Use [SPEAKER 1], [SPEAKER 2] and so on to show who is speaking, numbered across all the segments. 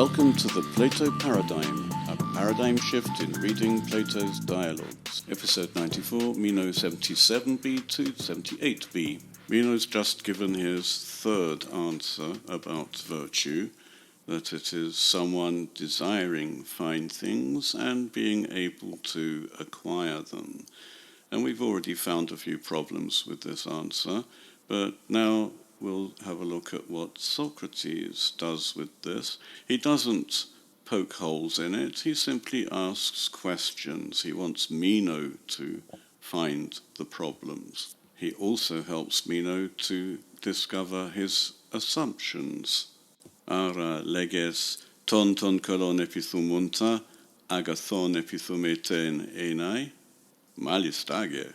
[SPEAKER 1] Welcome to the Plato Paradigm, a paradigm shift in reading Plato's dialogues. Episode 94, Meno 77b to 78b. Meno's just given his third answer about virtue, that it is someone desiring fine things and being able to acquire them. And we've already found a few problems with this answer, but now we'll have a look at what Socrates does with this. He doesn't poke holes in it, he simply asks questions. He wants Meno to find the problems. He also helps Meno to discover his assumptions. Ara leges ton kolon epithumunta, agathon epithumeten enai, malistage.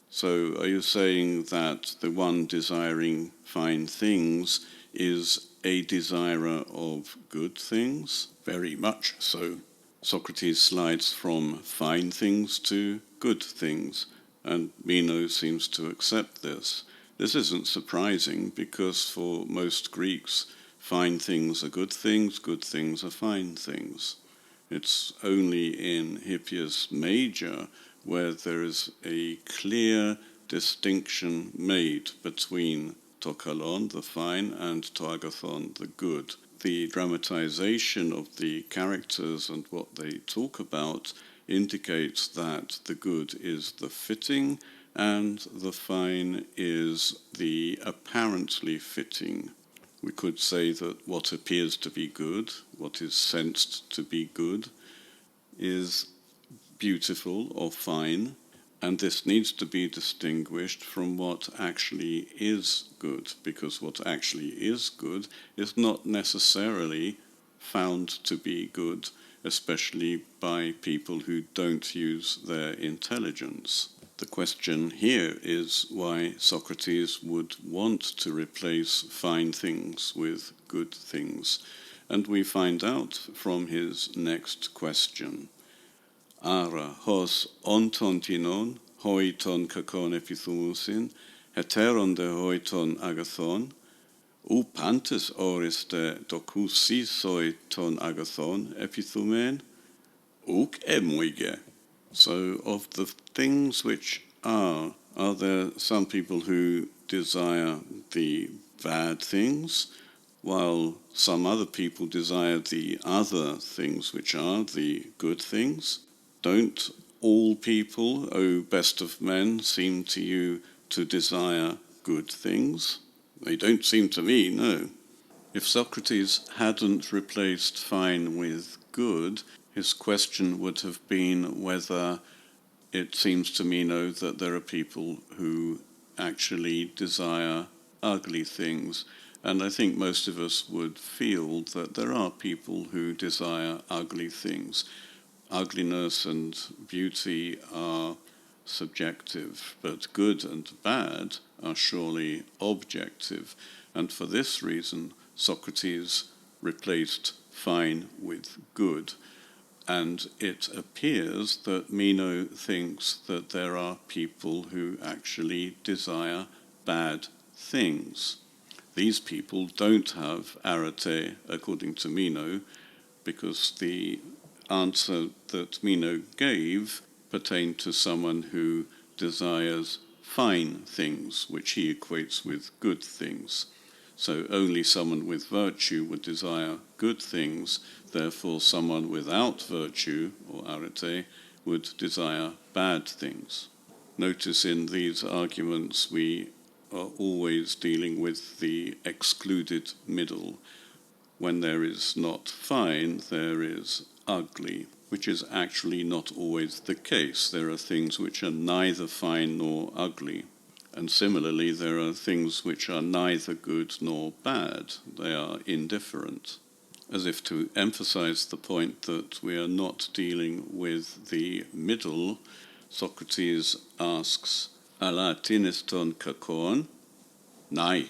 [SPEAKER 1] So are you saying that the one desiring fine things is a desirer of good things? Very much so. Socrates slides from fine things to good things, and Meno seems to accept this. This isn't surprising because for most Greeks, fine things are good things are fine things. It's only in Hippias Major where there is a clear distinction made between to kalon, the fine, and to agathon, the good. The dramatization of the characters and what they talk about indicates that the good is the fitting and the fine is the apparently fitting. We could say that what appears to be good, what is sensed to be good, is beautiful or fine, and this needs to be distinguished from what actually is good, because what actually is good is not necessarily found to be good, especially by people who don't use their intelligence. The question here is why Socrates would want to replace fine things with good things, and we find out from his next question. Ara hos ontontinon, hoiton kakon epithumusin, heteron de hoiton agathon, upantes oriste dokusisoi ton agathon epithumen, uk emoige. So of the things which are there some people who desire the bad things, while some other people desire the other things which are the good things? Don't all people, O best of men, seem to you to desire good things? They don't seem to me, no. If Socrates hadn't replaced fine with good, his question would have been whether it seems to Meno that there are people who actually desire ugly things. And I think most of us would feel that there are people who desire ugly things. Ugliness and beauty are subjective, but good and bad are surely objective. And for this reason, Socrates replaced fine with good. And it appears that Meno thinks that there are people who actually desire bad things. These people don't have arete, according to Meno, because the answer that Meno gave pertained to someone who desires fine things, which he equates with good things. So only someone with virtue would desire good things, therefore someone without virtue, or arete, would desire bad things. Notice in these arguments we are always dealing with the excluded middle. When there is not fine, there is ugly, which is actually not always the case. There are things which are neither fine nor ugly. And similarly, there are things which are neither good nor bad. They are indifferent. As if to emphasize the point that we are not dealing with the middle, Socrates asks, Ala tiniston kakon? Nai.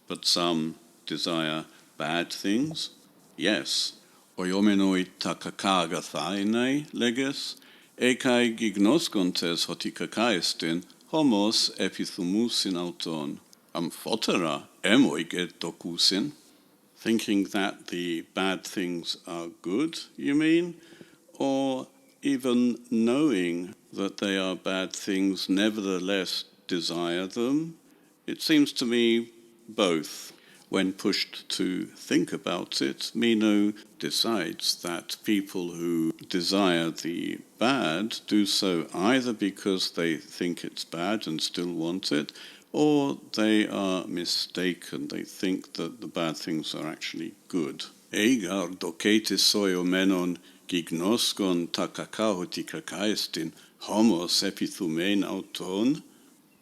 [SPEAKER 1] But some desire bad things? Yes. Oiomenoi takakagathainei leges, ekai gignoskontes hotikakaestin, homos epithumusin auton, amphotera emoige dokusin. Thinking that the bad things are good, you mean? Or even knowing that they are bad things, nevertheless desire them? It seems to me both. When pushed to think about it, Meno decides that people who desire the bad do so either because they think it's bad and still want it, or they are mistaken. They think that the bad things are actually good. Eigar doketis soio menon gignoskon takakahoti kakaistin homos epithumen auton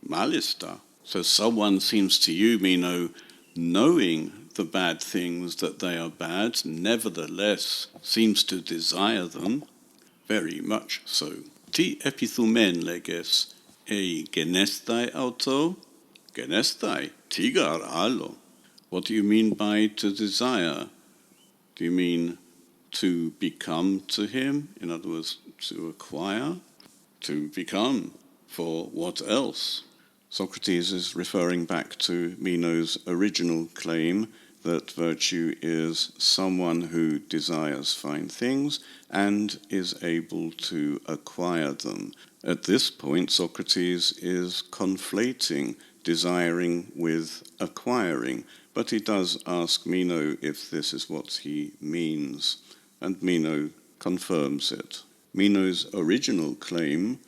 [SPEAKER 1] malista. So someone seems to you, Meno, knowing the bad things that they are bad, nevertheless seems to desire them, very much so. Ti epithumen leges, genestai auto? Genestai, tigar allo. What do you mean by to desire? Do you mean to become to him? In other words, to acquire? To become. For what else? Socrates is referring back to Meno's original claim that virtue is someone who desires fine things and is able to acquire them. At this point, Socrates is conflating desiring with acquiring, but he does ask Meno if this is what he means, and Meno confirms it. Meno's original claim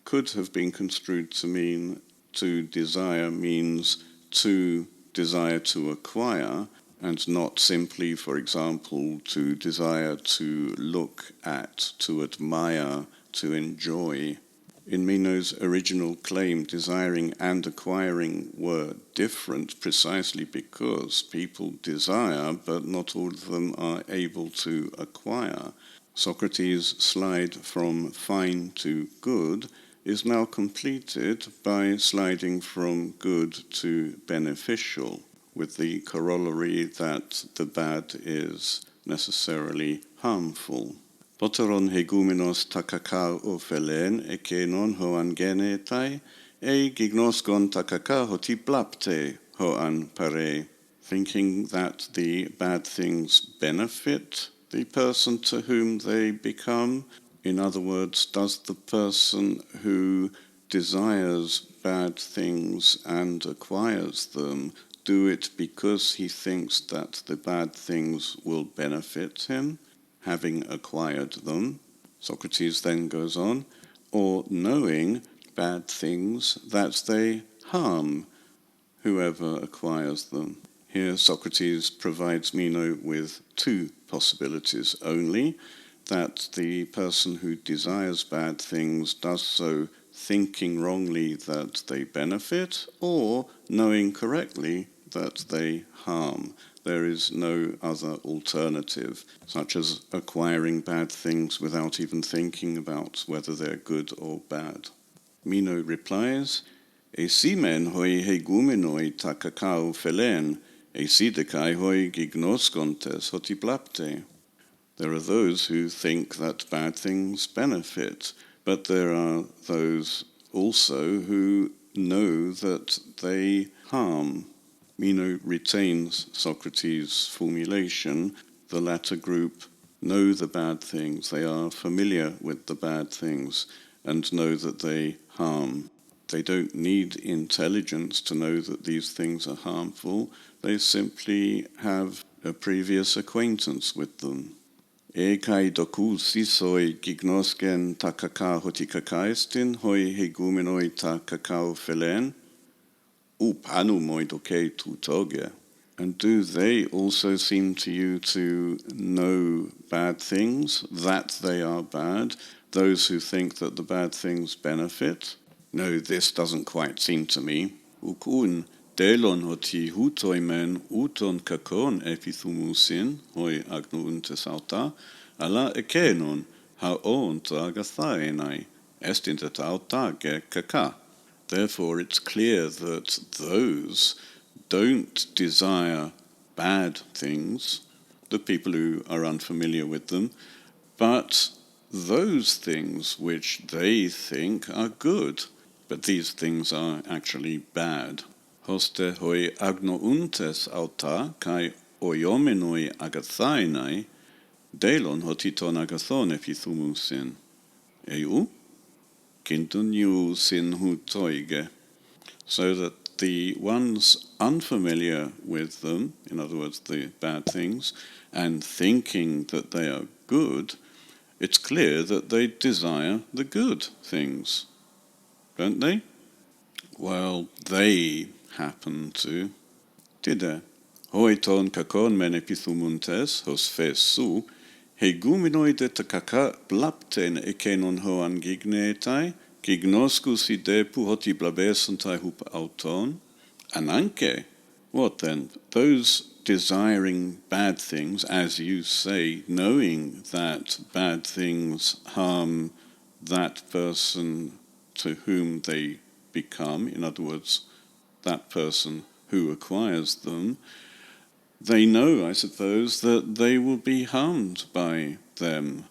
[SPEAKER 1] could have been construed to mean to desire means to desire to acquire, and not simply, for example, to desire to look at, to admire, to enjoy. In Meno's original claim, desiring and acquiring were different precisely because people desire, but not all of them are able to acquire. Socrates' slide from fine to good is now completed by sliding from good to beneficial, with the corollary that the bad is necessarily harmful. Poteron hegumenos takakau ophelen ekenon hoan genetai, gignoskon takaka hoti blapte hoan pare, thinking that the bad things benefit the person to whom they become. In other words, does the person who desires bad things and acquires them do it because he thinks that the bad things will benefit him, having acquired them? Socrates then goes on, or knowing bad things that they harm whoever acquires them. Here Socrates provides Meno with two possibilities only: that the person who desires bad things does so thinking wrongly that they benefit, or knowing correctly that they harm. There is no other alternative, such as acquiring bad things without even thinking about whether they're good or bad. Meno replies, Esimen hoi hegumenoi takakau phelen, esidekai hoi gignoskontes hotiplapte. There are those who think that bad things benefit, but there are those also who know that they harm. Meno retains Socrates' formulation. The latter group know the bad things, they are familiar with the bad things, and know that they harm. They don't need intelligence to know that these things are harmful, they simply have a previous acquaintance with them. Kai doku sisoi gignosken takaka hotikakaistin hoi hegumenoi takakau phelen, panu moi doke tutoge. And do they also seem to you to know bad things, that they are bad, those who think that the bad things benefit? No, this doesn't quite seem to me. Ukun delon hoti hutoimen uton kakon epithumusin hoi agnountes auta, ala ekenon haon tagathaenai estintet auta ge kaka. Therefore it's clear that those don't desire bad things, the people who are unfamiliar with them, but those things which they think are good. But these things are actually bad. Hoste hoi agnountes auta kai oiomenoi agathainai, delon hotiton agathon epithumusin. Eu? Kintun sin hutoige. So that the ones unfamiliar with them, in other words, the bad things, and thinking that they are good, it's clear that they desire the good things, don't they? Well, they happen to. Tide. Hoiton kakon men epithumuntes, hos fes su, heiguminoide ta kaka blapten ekenon hoan gignetai, gignoscus idepu hoti blabesantai hup auton, ananke. What then? Those desiring bad things, as you say, knowing that bad things harm that person to whom they become, in other words, that person who acquires them, they know, I suppose, that they will be harmed by them.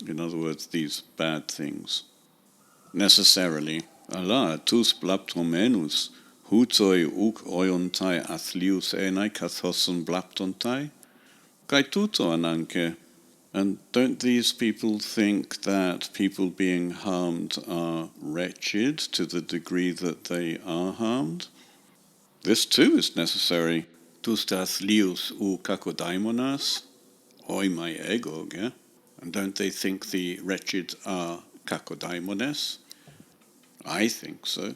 [SPEAKER 1] In other words, these bad things. Necessarily. Allah, tus blaptomenus, hutoi uk oiontai athlius enai kathoson blaptontai? Kai tuto ananke. And don't these people think that people being harmed are wretched to the degree that they are harmed? This too is necessary. Tus tas lius u kakodaimonas, oi my ego, yeah? And don't they think the wretched are kakodaimones? I think so.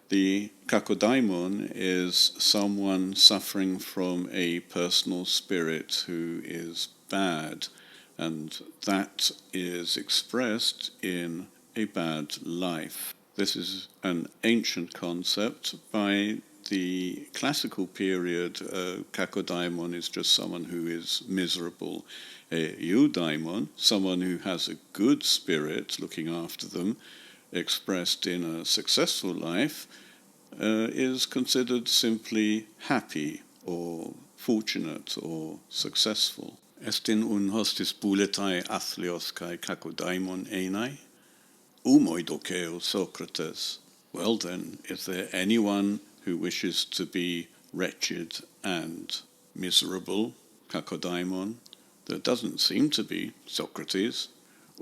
[SPEAKER 1] The kakodaimon is someone suffering from a personal spirit who is bad, and that is expressed in a bad life. This is an ancient concept. By the classical period, kakodaimon is just someone who is miserable. A eudaimon, someone who has a good spirit looking after them, expressed in a successful life, is considered simply happy or fortunate or successful. Estin un hostis buletai athlios kai kakodaimon enai? Umoidokeo Socrates. Well then, is there anyone who wishes to be wretched and miserable, kakodaimon? There doesn't seem to be, Socrates.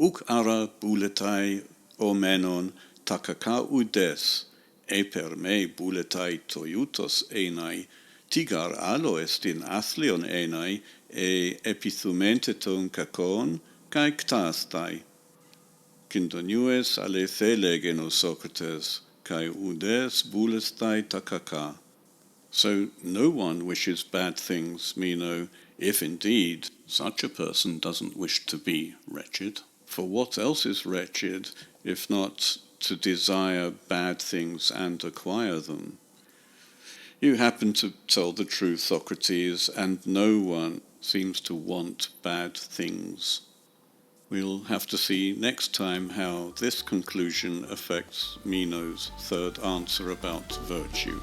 [SPEAKER 1] Uk ara buletai o Menon takaka udes, e per me buletai toiutos enai, tigar alo estin athlion enai, e epithumenteton kakon, kai ktastai. Kindonues ale thelegeno Socrates, kai udes bulestai takaka. So no one wishes bad things, Meno, if indeed such a person doesn't wish to be wretched. For what else is wretched if not to desire bad things and acquire them? You happen to tell the truth, Socrates, and no one seems to want bad things. We'll have to see next time how this conclusion affects Meno's third answer about virtue.